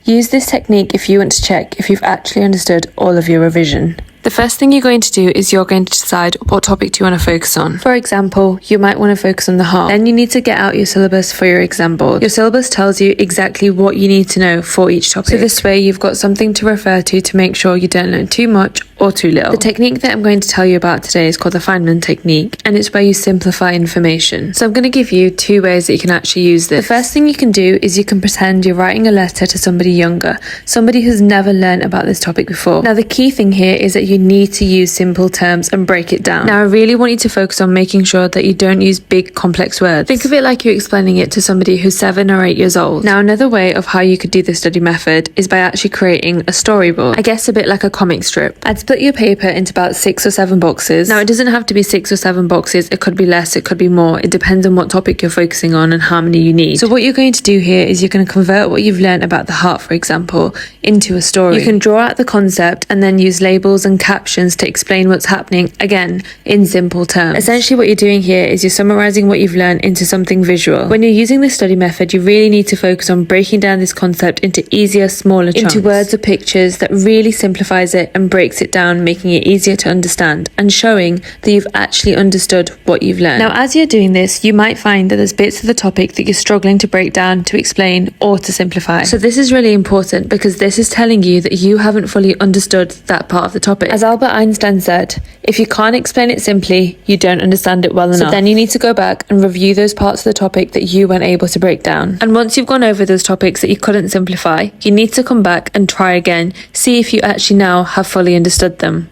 Use this technique if you want to check if you've actually understood all of your revision. The first thing you're going to do is you're going to decide what topic do you want to focus on. For example, you might want to focus on the heart. Then you need to get out your syllabus for your exam board. Your syllabus tells you exactly what you need to know for each topic. So this way you've got something to refer to make sure you don't learn too much or too little. The technique that I'm going to tell you about today is called the Feynman technique, and it's where you simplify information. So I'm going to give you 2 ways that you can actually use this. The first thing you can do is you can pretend you're writing a letter to somebody younger, somebody who's never learned about this topic before. Now the key thing here is that you need to use simple terms and break it down. Now I really want you to focus on making sure that you don't use big complex words. Think of it like you're explaining it to somebody who's 7 or 8 years old. Now another way of how you could do the study method is by actually creating a storyboard. I guess a bit like a comic strip. I'd split your paper into about 6 or 7 boxes. Now it doesn't have to be 6 or 7 boxes, it could be less, it could be more. It depends on what topic you're focusing on and how many you need. So what you're going to do here is you're going to convert what you've learned about the heart, for example, into a story. You can draw out the concept and then use labels and captions to explain what's happening, again, in simple terms. Essentially what you're doing here is you're summarizing what you've learned into something visual. When you're using the study method, you really need to focus on breaking down this concept into easier, smaller chunks, into words or pictures that really simplifies it and breaks it down, making it easier to understand and showing that you've actually understood what you've learned. Now, as you're doing this, you might find that there's bits of the topic that you're struggling to break down, to explain, or to simplify. So this is really important because this is telling you that you haven't fully understood that part of the topic. As Albert Einstein said, if you can't explain it simply, you don't understand it well enough. So then you need to go back and review those parts of the topic that you weren't able to break down. And once you've gone over those topics that you couldn't simplify, you need to come back and try again, see if you actually now have fully understood them.